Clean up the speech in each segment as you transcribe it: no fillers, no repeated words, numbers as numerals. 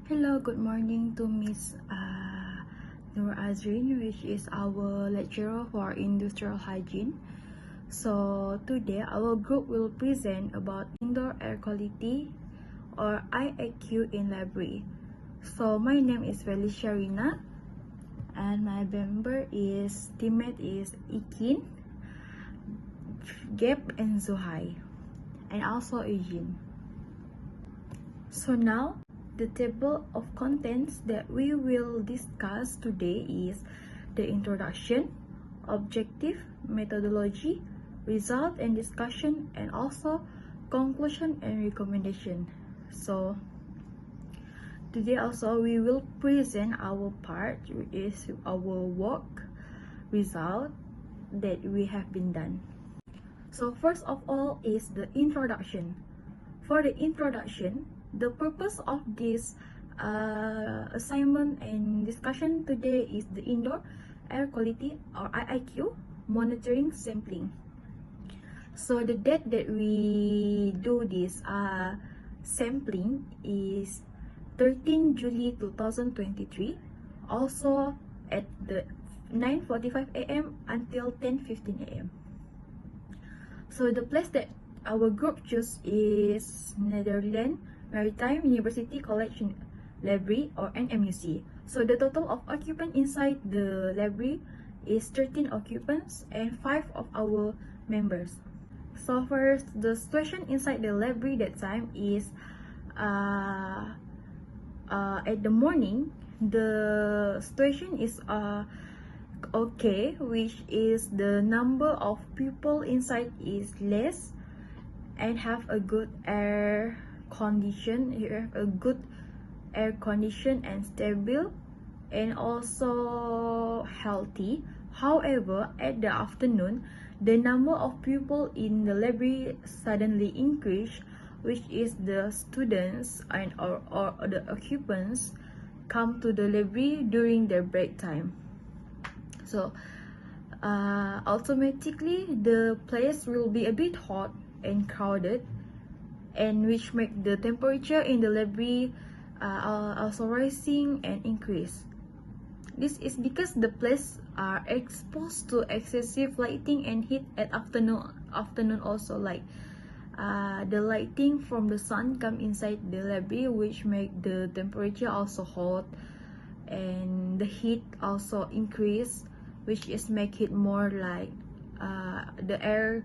Hello, good morning to Miss Nur Azrin, which is our lecturer for industrial hygiene. So today our group will present about indoor air quality or IAQ in library. So my name is Felicia Rina and my teammate is Ikin, Gap and Zuhai, and also Eugene. So now the table of contents that we will discuss today is the introduction, objective, methodology, result and discussion, and also conclusion and recommendation. So today also we will present our part, which is our work result that we have been done. So first of all is the introduction. For the introduction, the purpose of this assignment and discussion today is the indoor air quality or IIQ monitoring sampling. So the date that we do this sampling is 13 July 2023, also at the 9:45 a.m. until 10:15 a.m. So the place that our group chose is Netherlands Maritime University College Library or NMUC. So the total of occupants inside the library is 13 occupants and 5 of our members. So first, the situation inside the library that time is at the morning, the situation is okay, which is the number of people inside is less and have a good air condition. You have a good air condition and stable and also healthy. However, at the afternoon, the number of people in the library suddenly increased, which is the students and or the occupants come to the library during their break time. So automatically the place will be a bit hot and crowded, and which make the temperature in the library also rising and increase. This is because the place are exposed to excessive lighting and heat at afternoon also, like the lighting from the sun come inside the library, which make the temperature also hot and the heat also increase, which is make it more like the air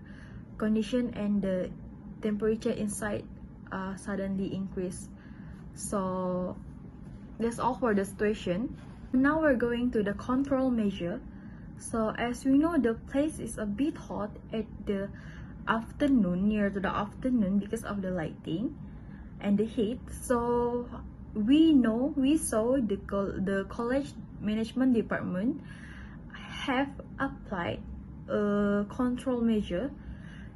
condition and the temperature inside suddenly increase. So that's all for the situation. Now we're going to the control measure. So as we know, the place is a bit hot at the afternoon, near to the afternoon, because of the lighting and the heat. So we saw the college management department have applied a control measure.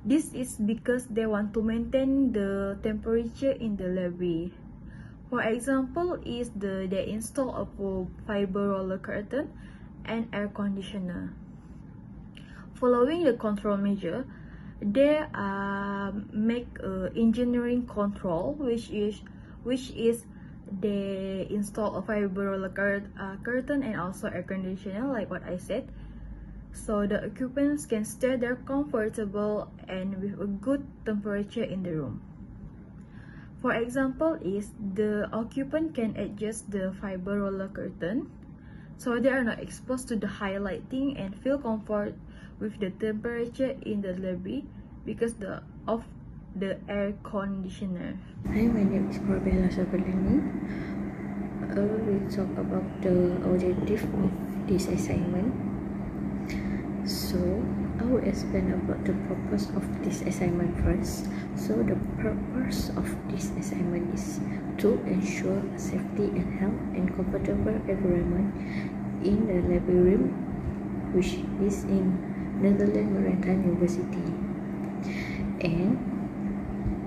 This is because they want to maintain the temperature in the library. For example, they install a fiber roller curtain and air conditioner. Following the control measure, they make engineering control, which is they install a fiber roller curtain and also air conditioner, like what I said, so the occupants can stay there comfortable and with a good temperature in the room. For example, the occupant can adjust the fiber roller curtain so they are not exposed to the high lighting and feel comfort with the temperature in the library because of the air conditioner. Hi, my name is Corbella Sabalani. I will talk about the objective of this assignment. So, I will explain about the purpose of this assignment first. So, the purpose of this assignment is to ensure safety and health and comfortable environment in the library room, which is in Netherlands Maritime University, and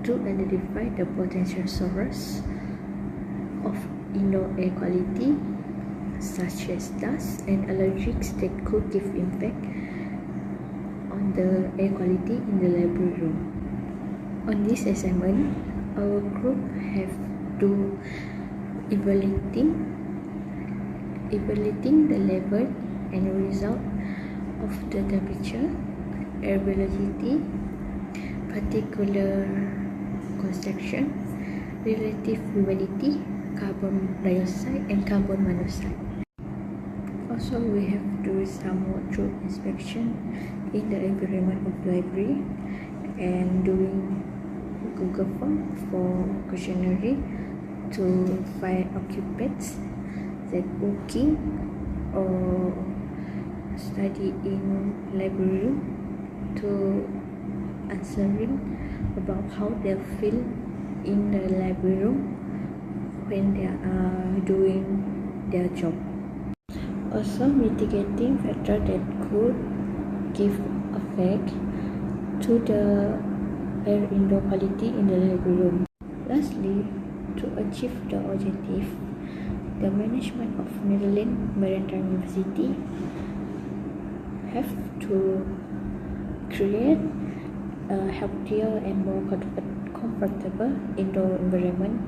to identify the potential source of indoor air quality, such as dust and allergens that could give impact on the air quality in the library room. On this assignment, our group have to evaluating the level and result of the temperature, air velocity, particular concentration, relative humidity, carbon dioxide and carbon monoxide. Also, we have to do some wardrobe inspection in the environment of the library and doing Google form for questionnaire to find occupants that working or study in library room, to answering about how they feel in the library room when they are doing their job. Also, mitigating factor that could give effect to the air indoor quality in the library room. Lastly, to achieve the objective, the management of Maryland Maritime University have to create a healthier and more comfortable indoor environment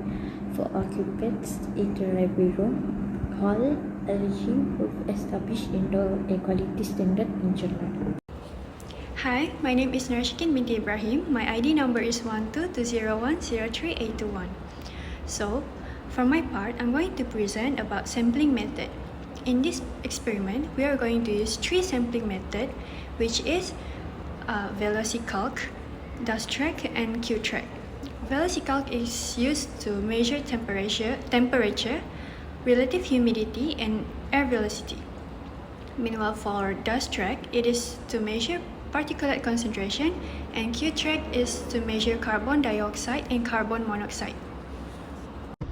for occupants in the library room, called a regime of established indoor air quality standard in German. Hi, my name is Narshikin binti Ibrahim. My ID number is 122010381. So, for my part, I'm going to present about sampling method. In this experiment, we are going to use 3 sampling method, which is VelociCalc, DustTrack, and QTrack. VelociCalc is used to measure temperature, relative humidity, and air velocity. Meanwhile, for DustTrack, it is to measure particulate concentration, and QTrack is to measure carbon dioxide and carbon monoxide.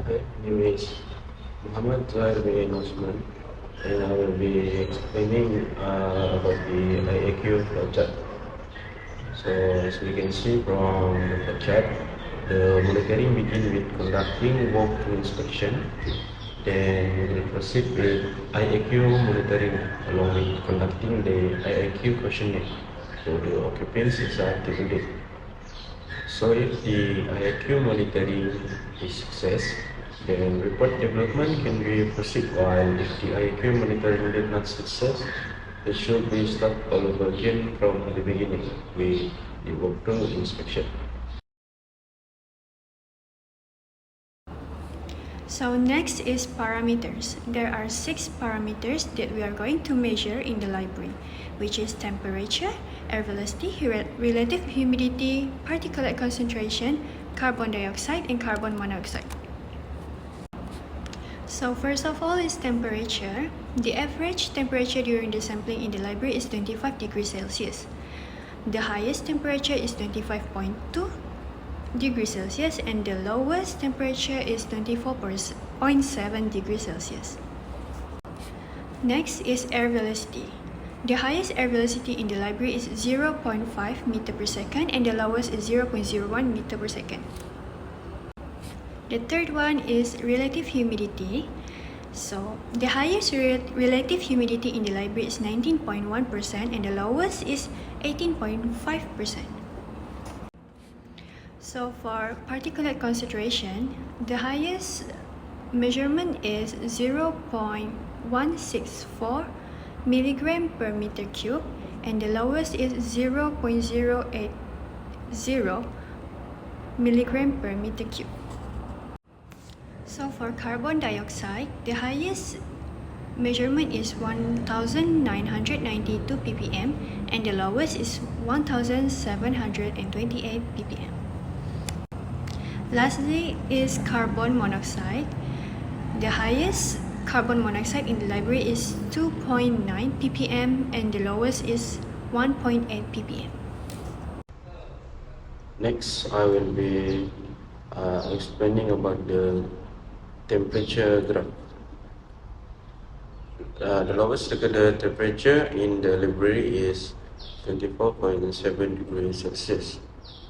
Hi, my name is Muhammad Zahir bin Osman, and I will be explaining about the IAQ flowchart. So, as we can see from the flowchart, the monitoring begins with conducting walk-through inspection. Then we will proceed with IAQ monitoring along with conducting the IAQ questionnaire for the occupants inside the building. So if the IAQ monitoring is success, then report development can be proceed, while if the IAQ monitoring did not success, it should be start all over again from the beginning with the walkthrough inspection. So next is parameters. There are 6 parameters that we are going to measure in the library, which is temperature, air velocity, relative humidity, particulate concentration, carbon dioxide, and carbon monoxide. So first of all is temperature. The average temperature during the sampling in the library is 25 degrees Celsius. The highest temperature is 25.2 degrees Celsius, and the lowest temperature is 24.7 degrees Celsius. Next is air velocity. The highest air velocity in the library is 0.5 meter per second, and the lowest is 0.01 meter per second. The third one is relative humidity. So the highest relative humidity in the library is 19.1%, and the lowest is 18.5%. So for particulate concentration, the highest measurement is 0.164 milligram per meter cube, and the lowest is 0.080 milligram per meter cube. So for carbon dioxide, the highest measurement is 1992 ppm, and the lowest is 1728 ppm. Lastly is carbon monoxide. The highest carbon monoxide in the library is 2.9 ppm, and the lowest is 1.8 ppm. Next, I will be explaining about the temperature graph. The lowest recorded temperature in the library is 24.7 degrees Celsius,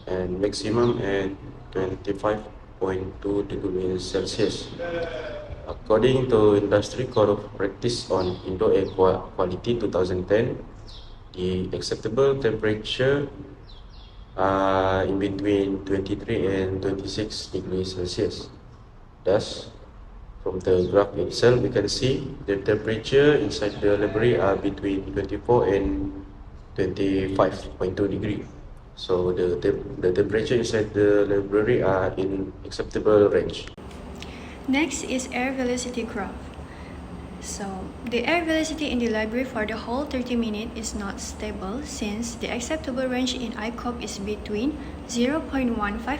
and maximum at 25.2 degrees Celsius. According to Industry Code of Practice on Indoor Air Quality 2010, the acceptable temperature in between 23 and 26 degrees Celsius. Thus, From the graph itself, we can see the temperature inside the library are between 24 and 25.2 degree. So the temperature inside the library are in acceptable range. Next is air velocity graph. So, the air velocity in the library for the whole 30 minutes is not stable since the acceptable range in ICOP is between 0.15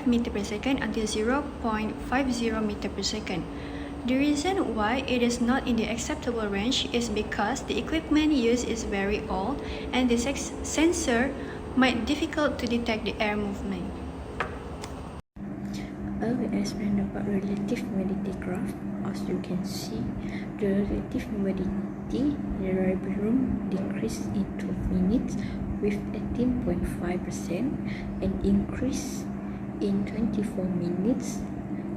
meter per second until 0.50 meter per second. The reason why it is not in the acceptable range is because the equipment used is very old and the sensor might difficult to detect the air movement. I will explain about relative humidity graph. As you can see, the relative humidity in the library room decreased in 12 minutes with 18.5% and increased in 24 minutes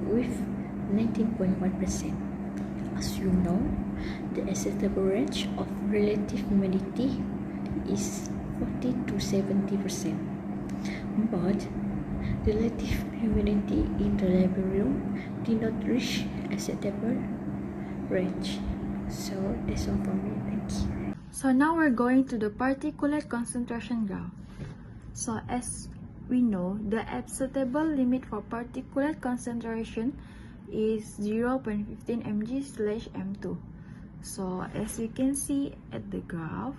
with 19.1%. As you know, the acceptable range of relative humidity is 40 to 70%. But the relative humidity in the library room did not reach acceptable range. So that's all for me. Thank you. So now we're going to the particulate concentration graph. So as we know, the acceptable limit for particulate concentration is 0.15 mg/m2. So as you can see at the graph,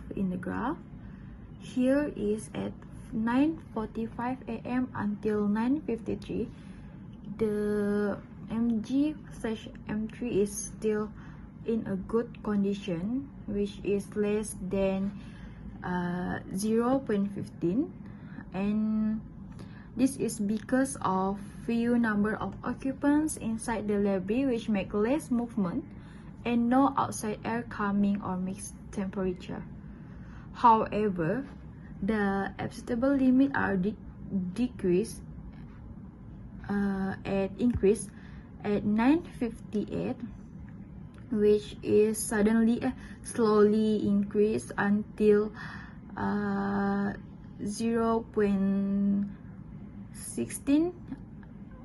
here is at 9:45 a.m. until 9:53, the mg/m3 is still in a good condition, which is less than 0.15, and this is because of few number of occupants inside the library, which make less movement and no outside air coming or mixed temperature. However, the acceptable limit are increased at 9:58, which is slowly increased until 0.16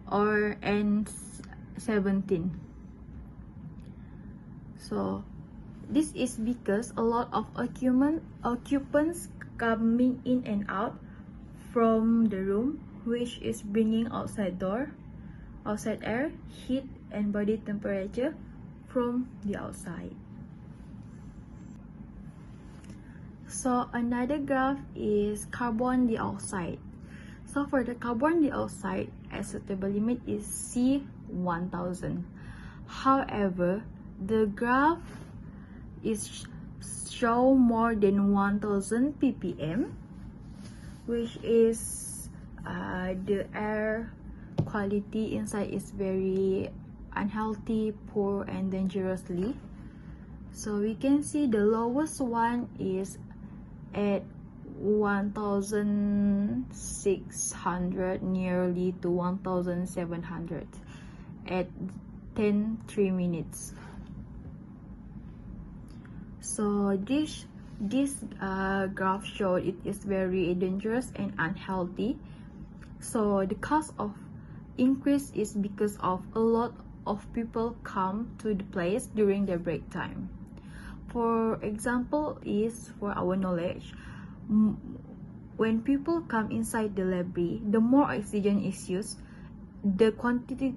or 17. So this is because a lot of occupants coming in and out from the room, which is bringing outside air, heat and body temperature from the outside. So another graph is carbon dioxide. So for the carbon dioxide, acceptable limit is C1000. However, the graph is show more than 1000 ppm, which is the air quality inside is very unhealthy, poor and dangerously. So we can see the lowest one is at 1600 nearly to 1700 at 10:03 minutes. So this graph showed it is very dangerous and unhealthy. So the cause of increase is because of a lot of people come to the place during their break time. For example, is for our knowledge, when people come inside the library, the more oxygen is used, the quantity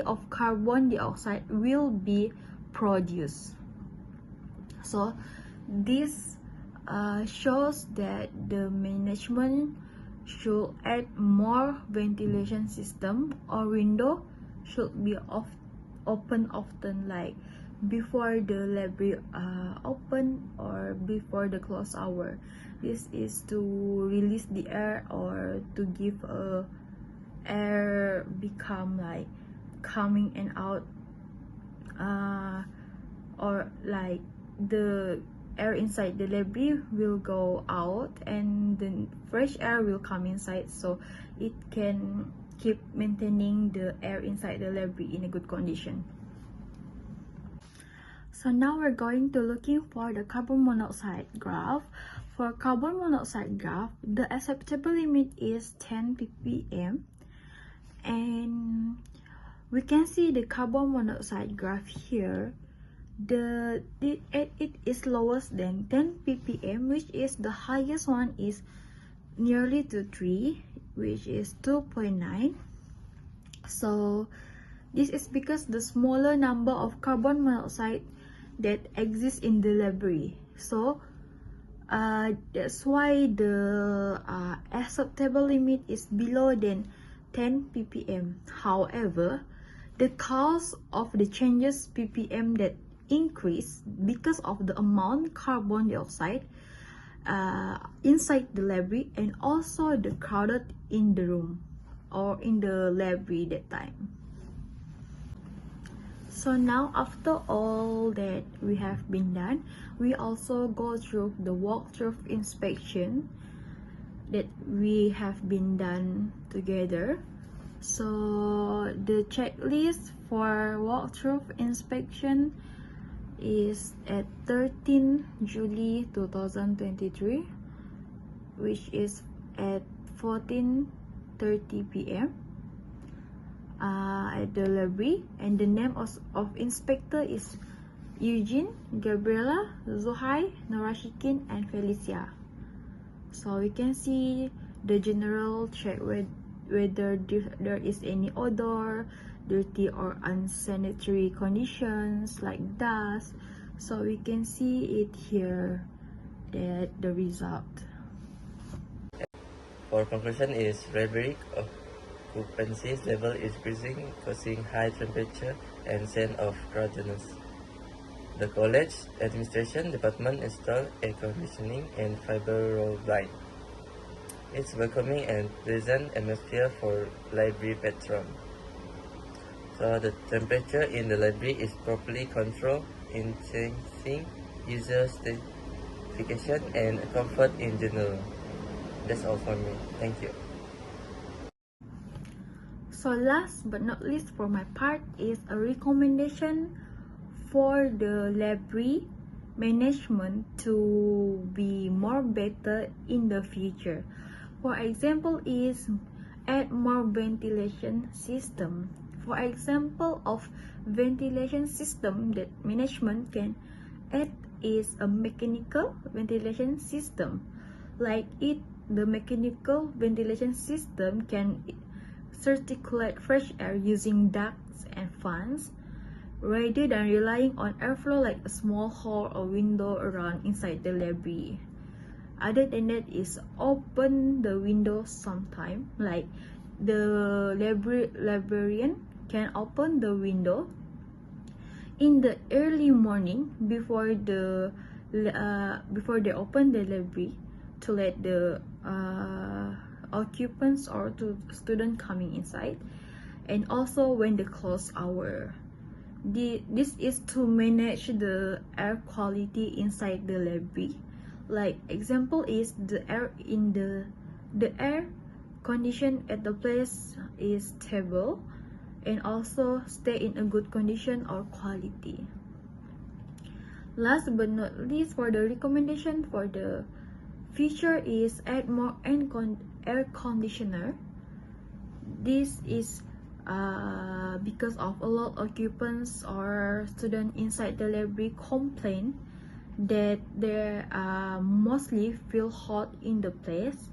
of carbon dioxide will be produced. So this shows that the management should add more ventilation system or window should be open often, like before the library open or before the close hour. This is to release the air or to give air become like coming and out, or like the air inside the library will go out and the fresh air will come inside, so it can keep maintaining the air inside the library in a good condition. So now we're going to looking for the carbon monoxide graph. For carbon monoxide graph, the acceptable limit is 10 ppm, and We can see the carbon monoxide graph here. It is lowest than 10 ppm, which is the highest one is nearly to 3, which is 2.9. So this is because the smaller number of carbon monoxide that exists in the library. So that's why the acceptable limit is below than 10 ppm. However, the cause of the changes ppm that increase because of the amount carbon dioxide inside the library and also the crowded in the room or in the library that time. So now after all that we have been done, we also go through the walkthrough inspection that we have been done together. So the checklist for walkthrough inspection is at 13 July 2023, which is at 14:30 p.m. At the library, and the name of inspector is Eugene, Gabriela, Zohai, Norashikin, and Felicia. So we can see the general check whether there is any odor, dirty or unsanitary conditions like dust. So we can see it here that the result. For conclusion is library occupancy level is increasing, causing high temperature and sense of crowdedness. The college administration department installed air conditioning and fiber roll blind. It's welcoming and pleasant atmosphere for library patrons. So the temperature in the library is properly controlled, enhancing user satisfaction and comfort in general. That's all for me. Thank you. So last but not least for my part is a recommendation for the library management to be more better in the future. For example is add more ventilation system. For example of ventilation system that management can add is a mechanical ventilation system. Like the mechanical ventilation system can circulate fresh air using ducts and fans rather than relying on airflow like a small hole or window around inside the library. Other than that is open the windows sometime, like the librarian can open the window in the early morning before they open the library to let the occupants or to student coming inside, and also when the close hour. This is to manage the air quality inside the library. Like example is the air condition at the place is stable and also stay in a good condition or quality. Last but not least, for the recommendation for the future is add more air conditioner. This is because of a lot of occupants or students inside the library complain that they mostly feel hot in the place.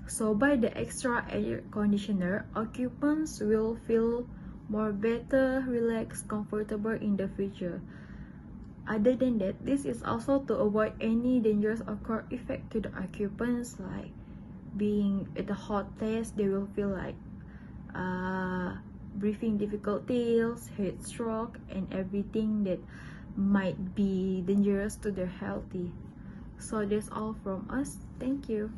So by the extra air conditioner, occupants will feel more better, relaxed, comfortable in the future. Other than that, this is also to avoid any dangerous or core effect to the occupants, like being at a hot place, they will feel like breathing difficulties, heat stroke, and everything that might be dangerous to their health. So that's all from us. Thank you.